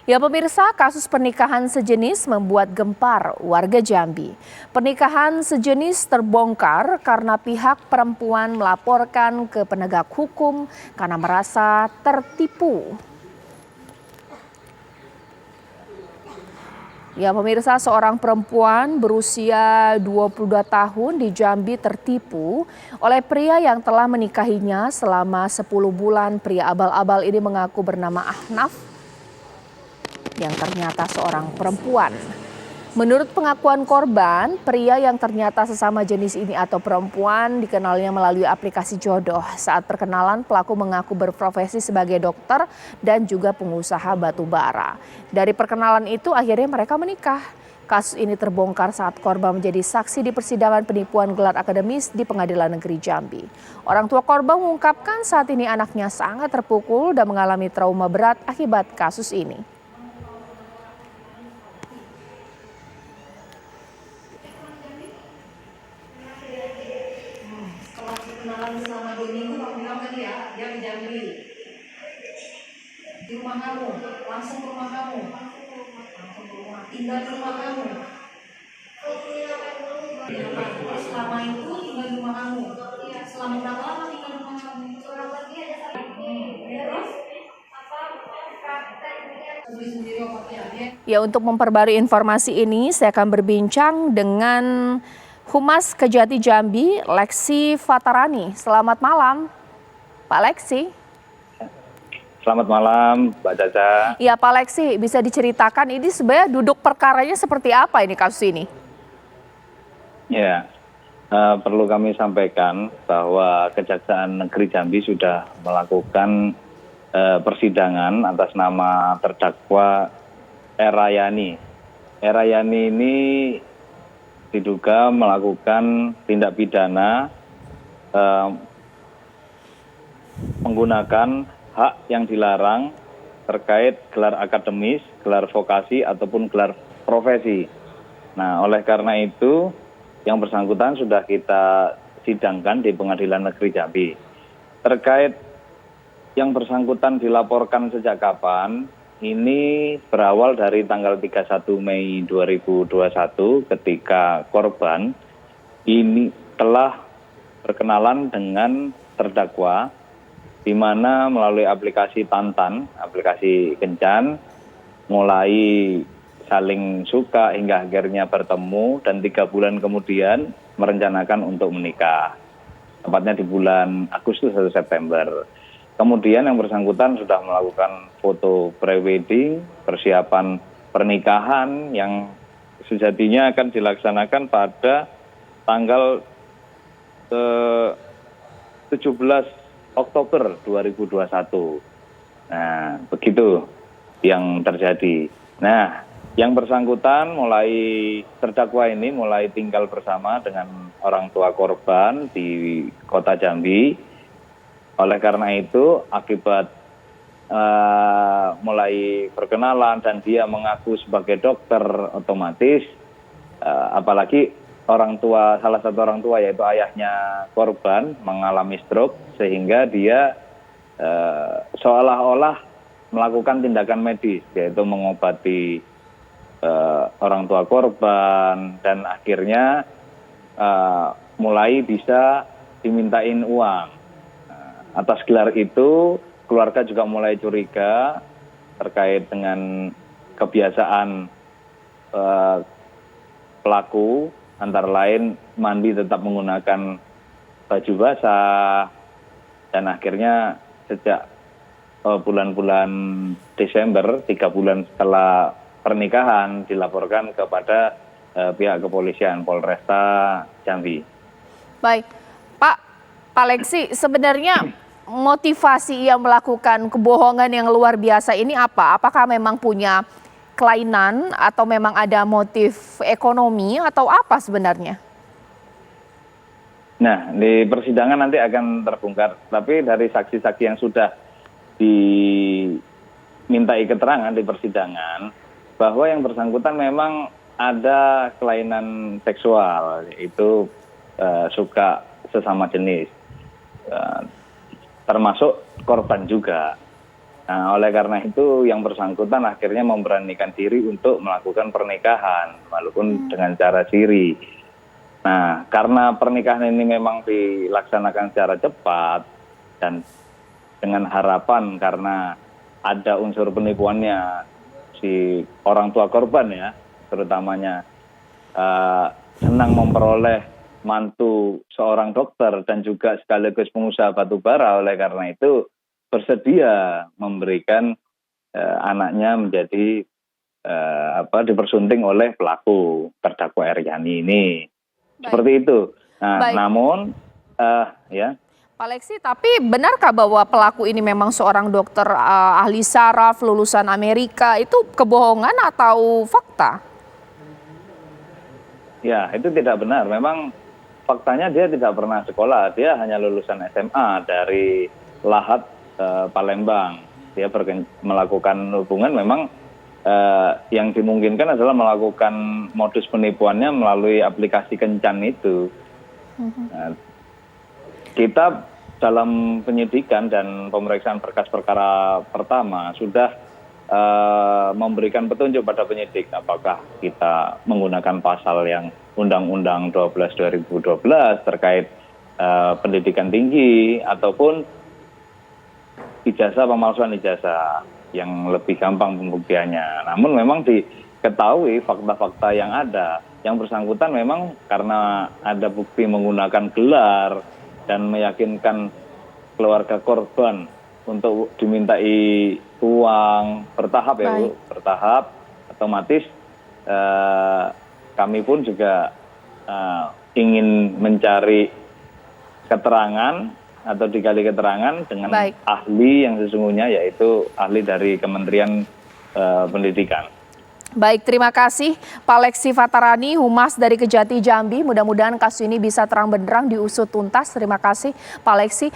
Ya pemirsa, kasus pernikahan sejenis membuat gempar warga Jambi. Pernikahan sejenis terbongkar karena pihak perempuan melaporkan ke penegak hukum karena merasa tertipu. Ya pemirsa, seorang perempuan berusia 22 tahun di Jambi tertipu oleh pria yang telah menikahinya selama 10 bulan. Pria abal-abal ini mengaku bernama Ahnaf yang ternyata seorang perempuan. Menurut pengakuan korban, pria yang ternyata sesama jenis ini atau perempuan dikenalnya melalui aplikasi jodoh. Saat perkenalan, pelaku mengaku berprofesi sebagai dokter dan juga pengusaha batu bara. Dari perkenalan itu akhirnya mereka menikah. Kasus ini terbongkar saat korban menjadi saksi di persidangan penipuan gelar akademis di Pengadilan Negeri Jambi. Orang tua korban mengungkapkan saat ini anaknya sangat terpukul dan mengalami trauma berat akibat kasus ini. Kenalan selama 2 minggu, kamu bilang tadi ya, dia ke Jambi. Di rumah kamu, langsung ke rumah kamu. Tinggal di rumah kamu. Terus selama itu tinggal di rumah kamu. Selama berapa lama tinggal di rumah kamu? Ya, untuk memperbarui informasi ini, saya akan berbincang dengan Humas Kejati Jambi, Leksi Fatarani. Selamat malam, Pak Leksi. Selamat malam, Mbak Caca. Ya, Pak Leksi, bisa diceritakan ini sebenarnya duduk perkaranya seperti apa ini kasus ini? Ya, perlu kami sampaikan bahwa Kejaksaan Negeri Jambi sudah melakukan persidangan atas nama terdakwa Erayani. Erayani ini diduga melakukan tindak pidana menggunakan hak yang dilarang terkait gelar akademis, gelar vokasi ataupun gelar profesi. Nah, oleh karena itu yang bersangkutan sudah kita sidangkan di Pengadilan Negeri Jambi. Terkait yang bersangkutan dilaporkan sejak kapan, ini berawal dari tanggal 31 Mei 2021 ketika korban ini telah berkenalan dengan terdakwa di mana melalui aplikasi Tantan, aplikasi Kencan, mulai saling suka hingga akhirnya bertemu dan 3 bulan kemudian merencanakan untuk menikah. Tepatnya di bulan Agustus atau September. Kemudian yang bersangkutan sudah melakukan foto pre-wedding, persiapan pernikahan yang sejatinya akan dilaksanakan pada tanggal 17 Oktober 2021. Nah, begitu yang terjadi. Nah, yang bersangkutan terdakwa ini mulai tinggal bersama dengan orang tua korban di Kota Jambi. Oleh karena itu, akibat mulai perkenalan dan dia mengaku sebagai dokter, otomatis apalagi salah satu orang tua yaitu ayahnya korban mengalami stroke sehingga dia seolah-olah melakukan tindakan medis yaitu mengobati orang tua korban dan akhirnya mulai bisa dimintain uang. Atas gelar itu, keluarga juga mulai curiga terkait dengan kebiasaan pelaku, antara lain mandi tetap menggunakan baju basah, dan akhirnya sejak bulan-bulan Desember, 3 bulan setelah pernikahan, dilaporkan kepada pihak kepolisian Polresta Jambi. Baik, Pak Leksi, sebenarnya motivasi ia melakukan kebohongan yang luar biasa ini apa? Apakah memang punya kelainan atau memang ada motif ekonomi atau apa sebenarnya? Nah, di persidangan nanti akan terbongkar. Tapi dari saksi-saksi yang sudah dimintai keterangan di persidangan, bahwa yang bersangkutan memang ada kelainan seksual, yaitu suka sesama jenis. Termasuk korban juga. Nah, oleh karena itu yang bersangkutan akhirnya memberanikan diri untuk melakukan pernikahan, walaupun dengan cara siri. Nah, karena pernikahan ini memang dilaksanakan secara cepat dan dengan harapan karena ada unsur penipuannya si orang tua korban ya, terutamanya senang memperoleh mantu seorang dokter dan juga sekaligus pengusaha batubara, oleh karena itu bersedia memberikan anaknya menjadi dipersunting oleh pelaku terdakwa Eryani ini. Baik. Seperti itu. Nah, Baik. namun ya. Pak Leksi, tapi benarkah bahwa pelaku ini memang seorang dokter ahli saraf lulusan Amerika? Itu kebohongan atau fakta? Ya, itu tidak benar. Memang faktanya dia tidak pernah sekolah. Dia hanya lulusan SMA dari Lahat, Palembang. Dia melakukan hubungan memang yang dimungkinkan adalah melakukan modus penipuannya melalui aplikasi kencan itu. Nah, kita dalam penyidikan dan pemeriksaan berkas perkara pertama sudah memberikan petunjuk pada penyidik apakah kita menggunakan pasal yang Undang-Undang 12 2012 terkait pendidikan tinggi ataupun ijazah, pemalsuan ijazah yang lebih gampang pembuktiannya. Namun memang diketahui fakta-fakta yang ada. Yang bersangkutan memang karena ada bukti menggunakan gelar dan meyakinkan keluarga korban untuk dimintai uang bertahap ya Bu, bertahap, otomatis kami pun juga ingin mencari keterangan atau digali keterangan dengan ahli yang sesungguhnya, yaitu ahli dari Kementerian Pendidikan. Baik, terima kasih Pak Leksi Fatarani, Humas dari Kejati Jambi. Mudah-mudahan kasus ini bisa terang benderang, diusut tuntas. Terima kasih Pak Leksi.